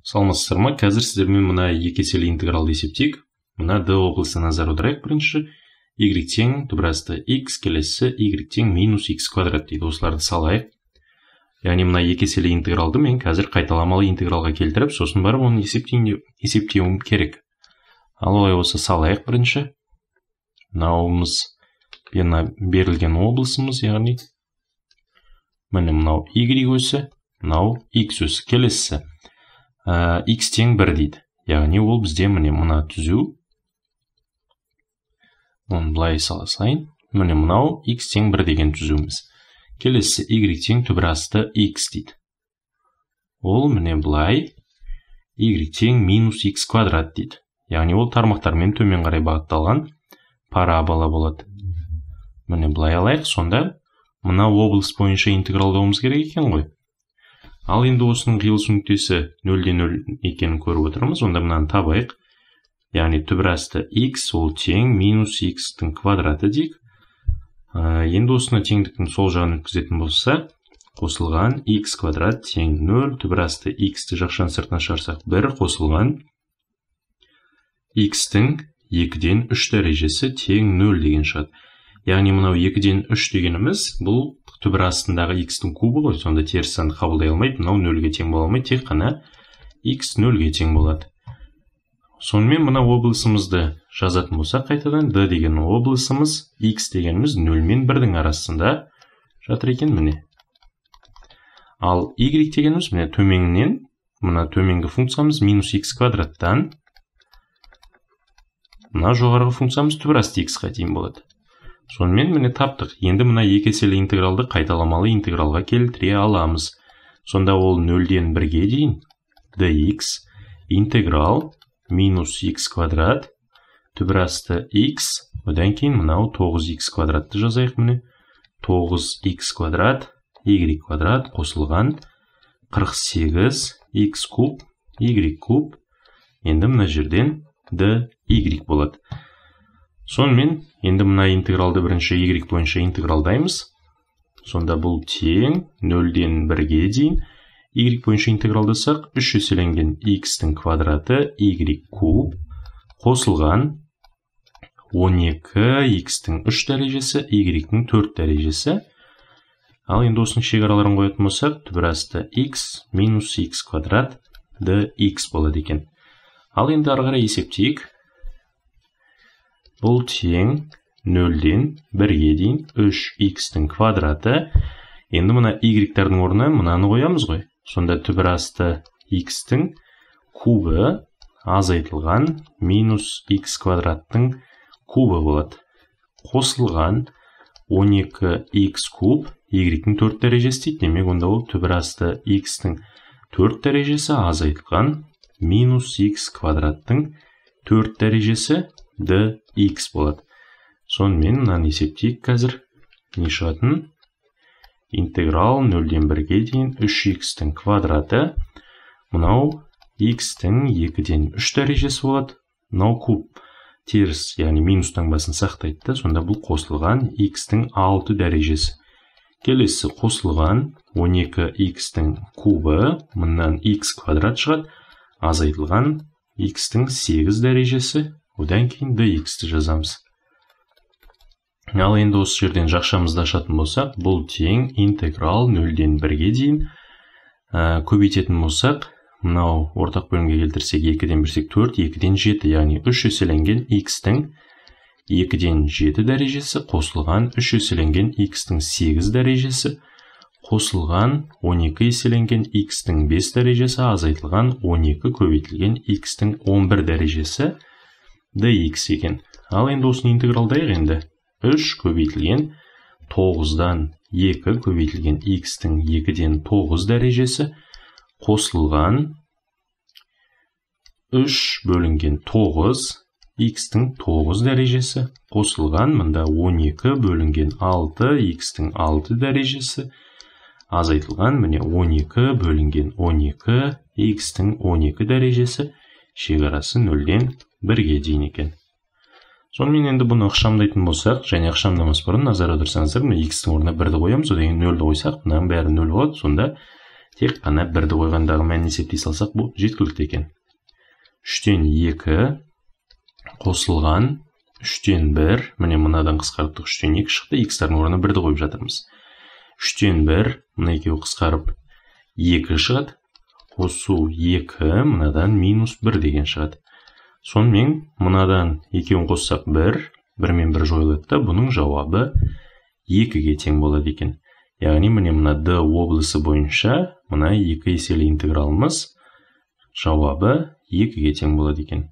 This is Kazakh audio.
Саламатсыздар ма? Қазір сіздермен мына екі еселі интегралды есептейік. Мына d облысы назар аударайық. Бірінші y тең түбірасты x, келесі y тең минус x квадрат дейді. Осыларды салайық. Яғни мына екі еселі интегралды мен қазір қайталамалы интегралға келтіріп, сосын барып оны есептеуім керек. Ал олай болса салайық бірінші. Мынауымыз берілген облысымыз, яғни міне мынау y өсі, мынау x өсі. Келесі x тең 1 дейді. Яғни ол бізде мына түзу. Оны былай салайын. Міне мынау x тең 1 деген түзуіміз. Келесі y тең түбірасты x дейді. Ол міне былай y тең минус x квадрат дейді. Яғни ол тармақтармен төмен қарай бағытталған парабола болады. Міне былай алайық. Сонда мына облыс бойынша интегралдауымыз керек екен ғой. Ал енді осының қиылыс нүктесі 0-ден 0 екенін көріп отырмыз. Онда мынаны табайық. Яғни түбірасты x ол тең минус x-тің квадраты дейік. Енді осыны теңдіктің сол жағын өткізетін болса, қосылған x квадрат тең 0, түбірасты x-ті жақшан сыртына шығарсақ 1 қосылған x-тің 2-ден 3 дәрежесі тең 0 деген шығады. Яғни мынау 2-ден 3 дегеніміз бұл түбір астындағы x-тің кубы ғой. Сонда теріс санды қабылдай алмайды. Мынау 0-ге тең бола алмайды. Тек қана x 0-ге тең болады. Сонымен мына облысымызды жазатын болсақ, қайтадан d деген облысымыз, x дегеніміз 0 мен 1-дің арасында жатыр екен міне. Ал y дегеніміз міне төменнен, мына төменгі функциямыз минус x квадраттан, мына жоғарғы функциямыз түбірасты x-ға тең болады. Сонымен міне таптық. Енді мына екі еселі интегралды қайталамалы интегралға келтіре аламыз. Сонда ол 0-ден 1-ге дейін dx интеграл минус x квадрат түбірасты x, одан кейін мынау 9x квадратты жазайық міне. 9x квадрат y квадрат қосылған 48x куб y куб. Енді мына жерден dy болады. Сонымен енді мына интегралды бірінші y бойынша интегралдаймыз. Сонда бұл тең 0-ден 1-ге дейін y бойынша интегралдасақ 3 еселенген x-тің квадраты y куб қосылған 12x-тің 3 дәрежесі y-тің 4 дәрежесі. Ал енді осының шекараларын қоятын болсақ, түбірасты x минус x квадрат dx болады екен. Ал енді ары қарай есептейік. Бұл тең 0-ден 1-ге дейін 3x-тің квадраты. Енді мына y-тардың орнына мынаны қоямыз ғой. Сонда түбірасты x-тің кубы азайтылған минус x квадраттың кубы болады. Қосылған 12x куб y-тің 4 дәрежесі дейді. Демек, онда ол түбірасты x-тің 4 дәрежесі азайтылған минус x квадраттың 4 дәрежесі dx болады. Сонымен мынаны есептейік қазір. Не шығатын? Интеграл 0-ден 1-ге дейін 3x-тің квадраты. Мынау x-тің 2-ден 3 дәрежесі болады. Мынау куб теріс, яғни минус таңбасын сақтайды. Сонда бұл қосылған x-тің 6 дәрежесі. Келесі қосылған 12x-тің кубы. Мыннан x квадрат шығады. Азайтылған x-тің 8 дәрежесі. Одан кейін dx-ті жазамыз. Ал енді осы жерден жақшамызды ашатын болсақ, бұл тең интеграл 0-ден 1-ге дейін. Көбейтетін болсақ, мынау ортақ бөлімге келтірсек 2-ден берсек 4, 2-ден 7, яғни 3 еселенген x-тің 2-ден 7 дәрежесі қосылған 3 еселенген x-тің 8 дәрежесі қосылған 12 еселенген x-тің 5 дәрежесі азайтылған 12 көбейтілген x-тің 11 дәрежесі dx екен. Ал енді осыны интегралдайық енді. 3 көбейтілген 9-дан 2 көбейтілген x-тің 2-ден 9 дәрежесі қосылған 3 бөлінген 9 x-тің 9 дәрежесі қосылған мында 12 бөлінген 6 x-тің 6 дәрежесі азайтылған міне 12 бөлінген 12 x-тің 12 дәрежесі шекарасы 0-ден 1-ге дейін екен. Сонымен енді бұны ықшамдайтын болсақ, және ықшамдамас бұрын назар аударсаңыздар, x-тің орнына 1-ді қоямыз, одан кейін 0-ді қойсақ, мынаның бәрі 0 болады. Сонда тек қана 1-ді қойғандағы мәнін есептей салсақ, бұл жеткілікті екен. 3-тен 2 қосылған 3-тен 1, міне мынадан қысқарыптық 3-тен 2 шықты, x-тардың орнына 1-ді қойып жатырмыз. 3-тен 1, мына екеуі қысқарып 2 шығады, қосу 2, мынадан -1 деген шығады. Сонымен мынадан екеуін қоссақ 1, 1 мен 1 жойылады да, бұның жауабы 2-ге тең болады екен. Яғни міне мына d облысы бойынша мына 2 еселі интегралымыз жауабы 2-ге тең болады екен.